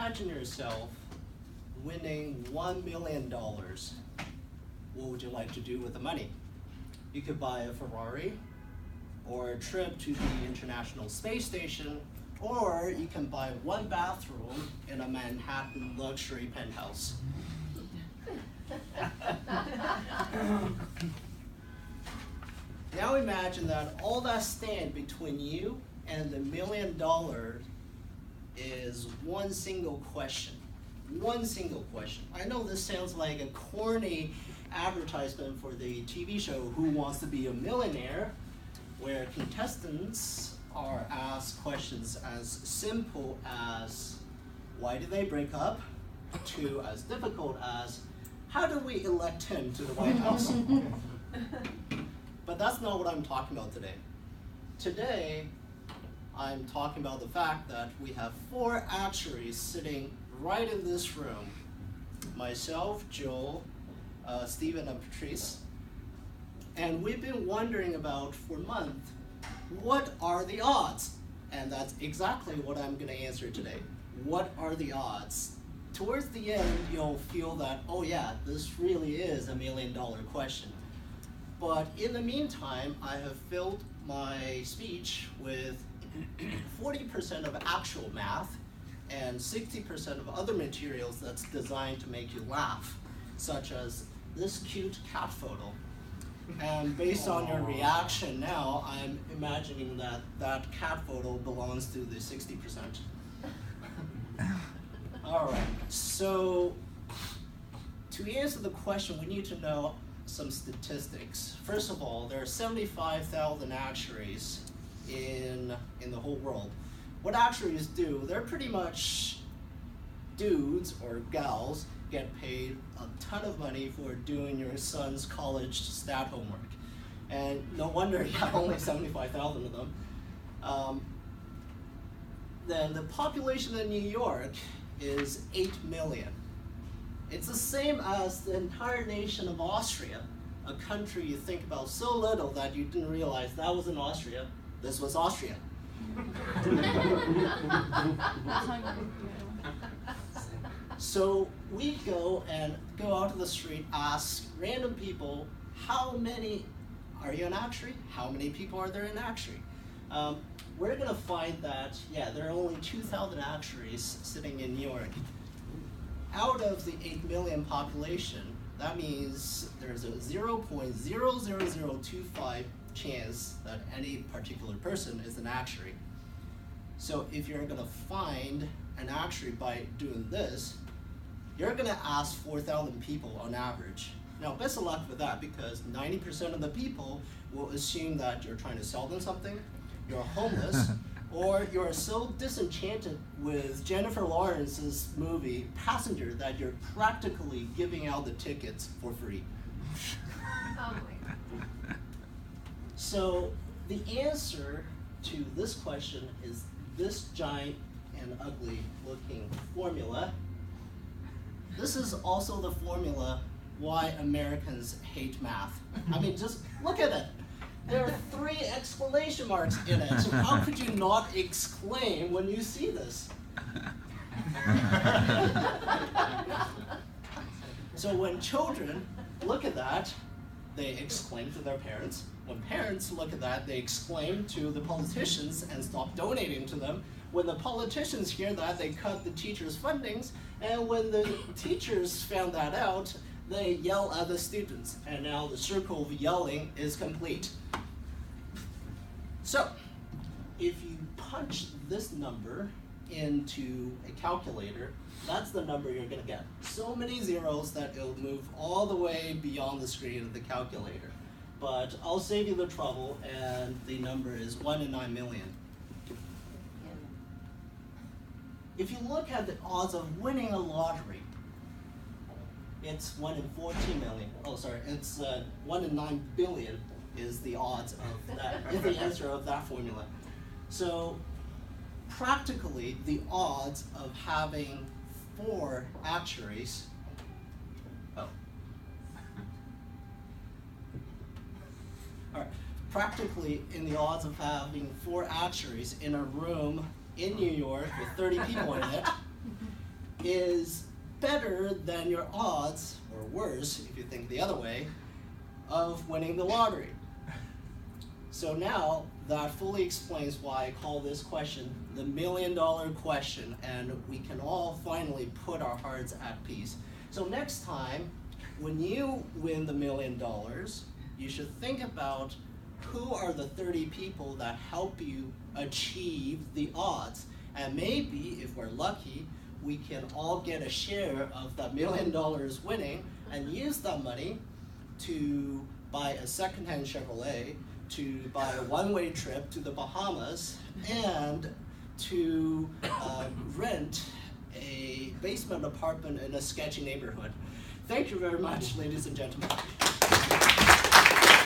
imagine yourself winning $1 million. What would you like to do with the money? You could buy a Ferrari, or a trip to the International Space Station, or you can buy one bathroom in a Manhattan luxury penthouse. Now imagine that all that stand between you and the $1 million is one single question. One single question. I know this sounds like a corny advertisement for the TV show Who Wants to Be a Millionaire, where contestants are asked questions as simple as, why did they break up? To as difficult as, how do we elect him to the White House? But that's not what I'm talking about today. Today, I'm talking about the fact that we have 4 actuaries sitting right in this room. Myself, Joel, Stephen, and Patrice. And we've been wondering about for months, what are the odds? And that's exactly what I'm going to answer today. What are the odds? Towards the end, you'll feel that, oh yeah, this really is a $1 million question. But in the meantime, I have filled my speech with 40% of actual math and 60% of other materials that's designed to make you laugh, such as this cute cat photo. And based on your reaction now, I'm imagining that that cat photo belongs to the 60%. All right, so to answer the question, we need to know some statistics. First of all, there are 75,000 actuaries in the whole world. What actuaries do, they're pretty much dudes or gals get paid a ton of money for doing your son's college stat homework. And no wonder you have only 75,000 of them. Then the population in New York is 8 million. It's the same as the entire nation of Austria, a country you think about so little that you didn't realize that was in Austria. This was Austria. So we go out to the street, ask random people, how many are you in actuary? How many people are there in actuary? We're gonna find that, yeah, there are only 2,000 actuaries sitting in New York. Out of the 8 million population, that means there's a 0.00025 chance that any particular person is an actuary. So if you're gonna find an actuary by doing this, you're gonna ask 4,000 people on average. Now, best of luck with that, because 90% of the people will assume that you're trying to sell them something, you're homeless, or you're so disenchanted with Jennifer Lawrence's movie Passenger that you're practically giving out the tickets for free. Oh my God. So the answer to this question is this giant and ugly looking formula. This is also the formula why Americans hate math. I mean, just look at it. There are 3 exclamation marks in it. So how could you not exclaim when you see this? So when children look at that, they exclaim to their parents. When parents look at that, they exclaim to the politicians and stop donating to them. When the politicians hear that, they cut the teachers' fundings. And when the teachers found that out, they yell at the students. And now the circle of yelling is complete. So, if you punch this number into a calculator, that's the number you're gonna get. So many zeros that it'll move all the way beyond the screen of the calculator. But I'll save you the trouble, and the number is 1 in 9 million. If you look at the odds of winning a lottery, it's 1 in 14 million. Oh, sorry, it's 1 in 9 billion is the odds of that, is the answer of that formula. So practically, the odds of having 4 actuaries, practically in the odds of having 4 actuaries in a room in New York with 30 people in it, is better than your odds, or worse if you think the other way, of winning the lottery. So now that fully explains why I call this question the $1 million question, and we can all finally put our hearts at peace. So next time, when you win the $1 million, you should think about who are the 30 people that help you achieve the odds. And maybe, if we're lucky, we can all get a share of that $1 million winning and use that money to buy a secondhand Chevrolet, to buy a one-way trip to the Bahamas, and to rent a basement apartment in a sketchy neighborhood. Thank you very much, ladies and gentlemen.